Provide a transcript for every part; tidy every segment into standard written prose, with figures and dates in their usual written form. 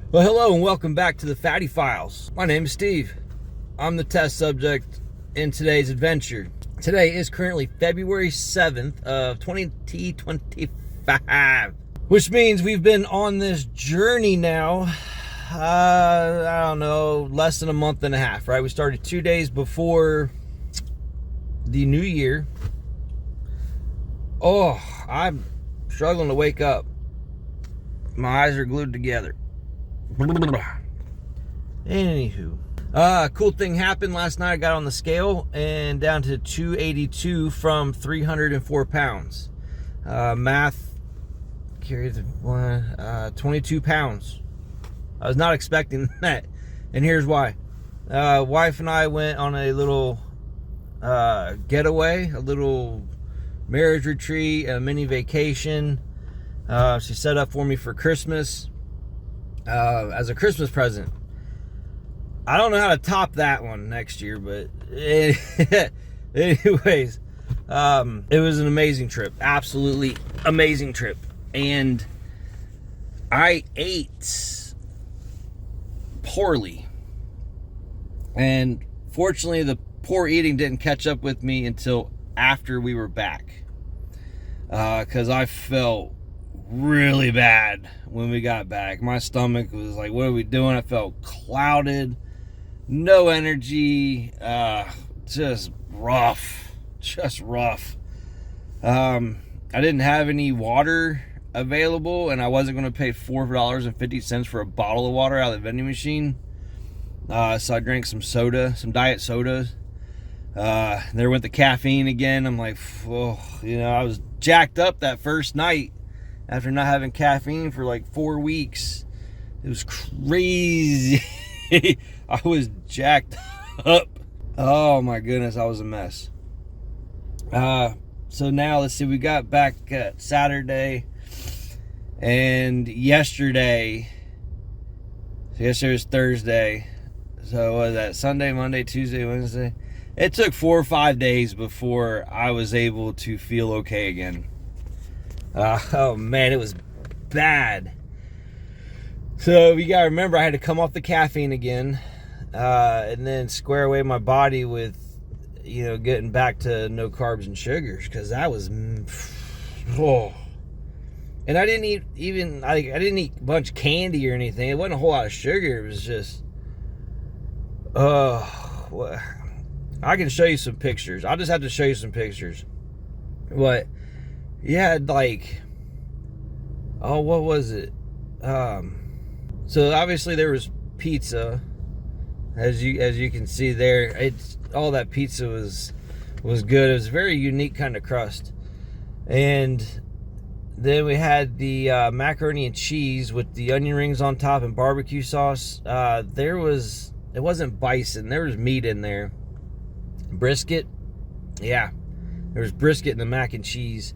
Well, hello and welcome back to the Fatty Files. My name is Steve. I'm the test subject in today's adventure. Today is currently February 7th of 2025, which means we've been on this journey now, I don't know, less than a month and a half, right? We started 2 days before the new year. Oh, I'm struggling to wake up. My eyes are glued together. Anywho, cool thing happened last night. I got on the scale and down to 282 from 304 pounds. Math carried 22 pounds. I was not expecting that, and here's why. Wife and I went on a little getaway, a little marriage retreat, a mini vacation. She set up for me for Christmas. As a Christmas present. I don't know how to top that one next year, but anyways, it was an amazing trip. Absolutely amazing trip. And I ate poorly. And fortunately, the poor eating didn't catch up with me until after we were back. Because I felt really bad when we got back. My stomach was like, what are we doing? I felt clouded, no energy, just rough. I didn't have any water available, and I wasn't going to pay $4.50 for a bottle of water out of the vending machine. So I drank some soda, some diet sodas. There went the caffeine again. I'm like, oh, I was jacked up that first night. After not having caffeine for like 4 weeks. It was crazy. I was jacked up. Oh my goodness, I was a mess. So now let's see, we got back Saturday, and yesterday was Thursday. So what was that? Sunday, Monday, Tuesday, Wednesday. It took 4 or 5 days before I was able to feel okay again. Oh man, it was bad. So you gotta remember, I had to come off the caffeine again, and then square away my body with, getting back to no carbs and sugars, because that was, oh. And I didn't eat I didn't eat a bunch of candy or anything. It wasn't a whole lot of sugar. It was just, I can show you some pictures. I'll just have to show you some pictures. What? You had like, what was it? So obviously there was pizza, as you can see there. All that pizza was good. It was a very unique kind of crust. And then we had the macaroni and cheese with the onion rings on top and barbecue sauce. It wasn't bison. There was meat in there. Brisket. Yeah, there was brisket in the mac and cheese.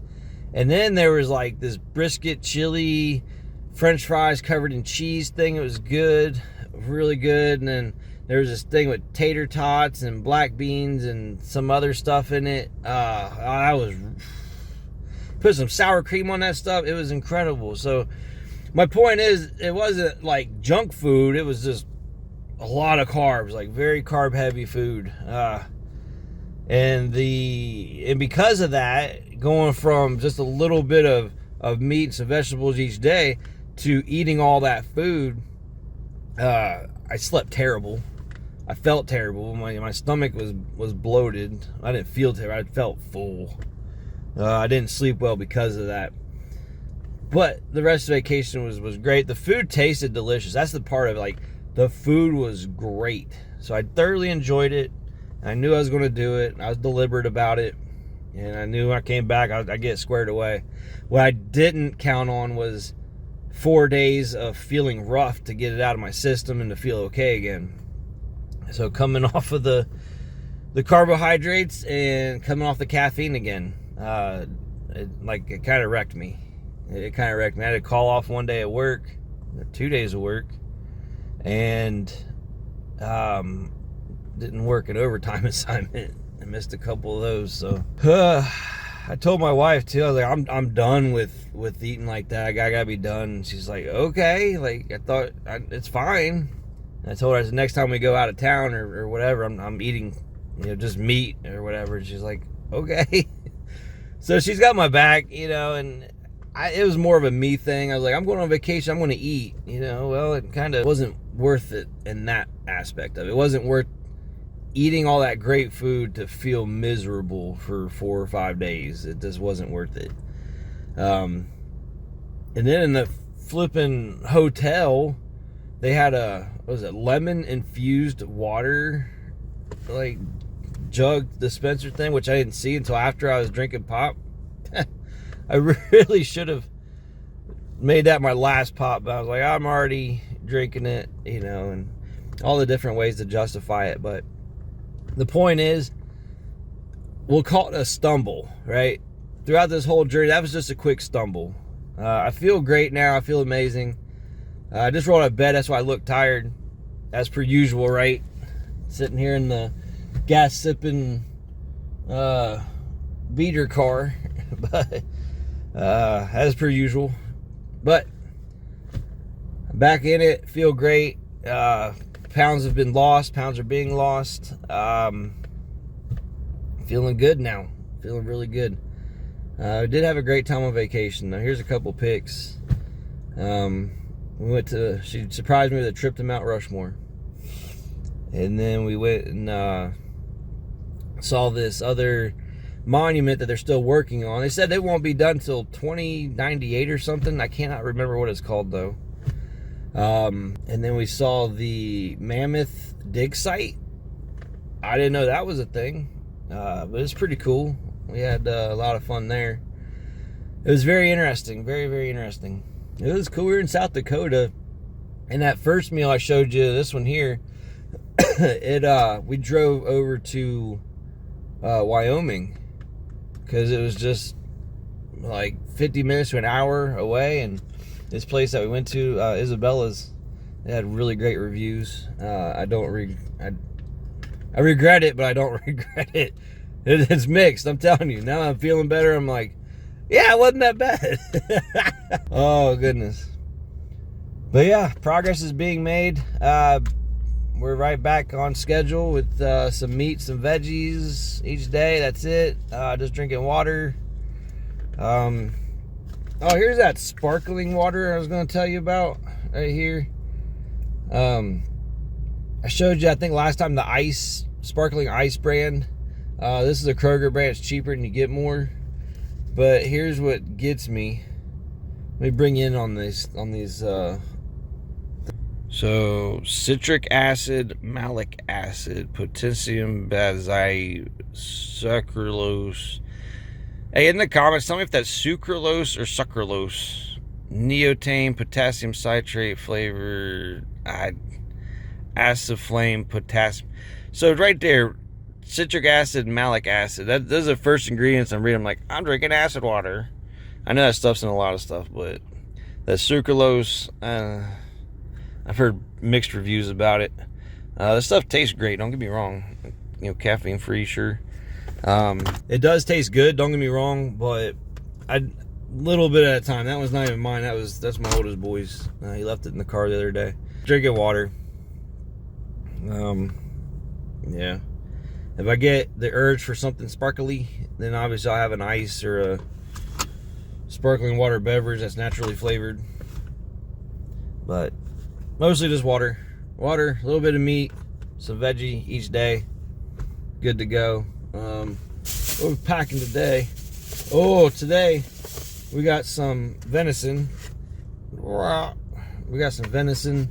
And then there was like this brisket chili French fries covered in cheese thing. It was good, really good. And then there was this thing with tater tots and black beans and some other stuff in it. Put some sour cream on that stuff. It was incredible. So my point is, it wasn't like junk food. It was just a lot of carbs, like very carb heavy food. And because of that, going from just a little bit of meat and some vegetables each day to eating all that food, I slept terrible. I felt terrible. My stomach was bloated. I didn't feel terrible. I felt full. I didn't sleep well because of that. But the rest of the vacation was great. The food tasted delicious. That's the part of it. Like, the food was great. So I thoroughly enjoyed it. I knew I was going to do it. I was deliberate about it. And I knew when I came back, I'd get squared away. What I didn't count on was 4 days of feeling rough to get it out of my system and to feel okay again. So coming off of the carbohydrates and coming off the caffeine again, it kind of wrecked me. It kind of wrecked me. I had to call off 1 day at work, 2 days of work, and didn't work an overtime assignment. I missed a couple of those. So I told my wife too. I was like, I'm done with eating like that. I gotta be done. And she's like, okay. Like, I thought it's fine. And I told her, I said, next time we go out of town or whatever, I'm eating, just meat or whatever. And she's like, okay. So she's got my back, and it was more of a me thing. I was like, I'm going on vacation. I'm going to eat, Well, it kind of wasn't worth it in that aspect of it. It wasn't worth eating all that great food to feel miserable for 4 or 5 days. It just wasn't worth it. And then in the flipping hotel, they had lemon infused water, like jug dispenser thing, which I didn't see until after I was drinking pop. I really should have made that my last pop, but I was like, I'm already drinking it, and all the different ways to justify it. But the point is, we'll call it a stumble, right? Throughout this whole journey, that was just a quick stumble. I feel great now. I feel amazing. I just rolled out of bed. That's why I look tired, as per usual, right? Sitting here in the gas-sipping beater car, but as per usual. But back in it, feel great. Pounds have been lost. Pounds are being lost. Feeling good now. Feeling really good. I did have a great time on vacation. Now here's a couple pics. She surprised me with a trip to Mount Rushmore. And then we went and saw this other monument that they're still working on. They said they won't be done till 2098 or something. I cannot remember what it's called though. And then we saw the Mammoth dig site. I didn't know that was a thing, but it's pretty cool. We had a lot of fun there. It was very interesting, very, very interesting. It was cool. We were in South Dakota, and that first meal I showed you, this one here, we drove over to Wyoming, because it was just like 50 minutes to an hour away. And this place that we went to, Isabella's, they had really great reviews. I regret it, but I don't regret it. It's mixed, I'm telling you. Now I'm feeling better. I'm like, yeah, it wasn't that bad. Oh, goodness. But yeah, progress is being made. We're right back on schedule with some meat, some veggies each day. That's it. Just drinking water. Oh, here's that sparkling water I was going to tell you about right here. I showed you, I think, last time the sparkling ice brand. This is a Kroger brand. It's cheaper and you get more. But here's what gets me. Let me bring you in on these. So, citric acid, malic acid, potassium sucralose. Hey, in the comments, tell me if that's sucralose or sucralose. Neotame, potassium citrate flavor, acid flame, potassium. So right there, citric acid, malic acid. Those are the first ingredients I'm reading. I'm like, I'm drinking acid water. I know that stuff's in a lot of stuff, but that sucralose, I've heard mixed reviews about it. This stuff tastes great, don't get me wrong. Caffeine free, sure. It does taste good, don't get me wrong, but a little bit at a time. That was not even mine. That's my oldest boy's. He left it in the car the other day. Drinking water. Yeah. If I get the urge for something sparkly, then obviously I'll have an ice or a sparkling water beverage that's naturally flavored. But mostly just water. Water, a little bit of meat, some veggie each day. Good to go. What we're packing today. Oh, today we got some venison. We got some venison.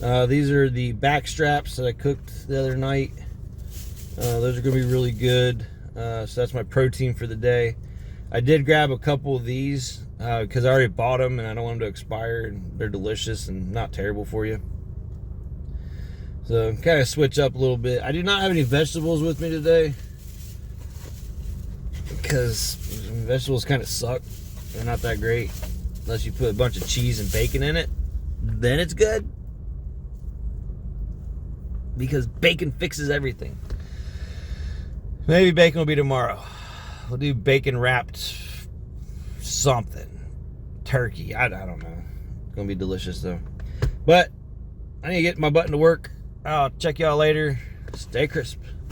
These are the back straps that I cooked the other night. Those are going to be really good. So that's my protein for the day. I did grab a couple of these because I already bought them and I don't want them to expire. And they're delicious and not terrible for you. So kind of switch up a little bit. I do not have any vegetables with me today because vegetables kind of suck. They're not that great unless you put a bunch of cheese and bacon in it. Then it's good because bacon fixes everything. Maybe bacon will be tomorrow. We'll do bacon wrapped something. Turkey. I don't know. It's gonna be delicious though. But I need to get my button to work. I'll check y'all later. Stay crisp.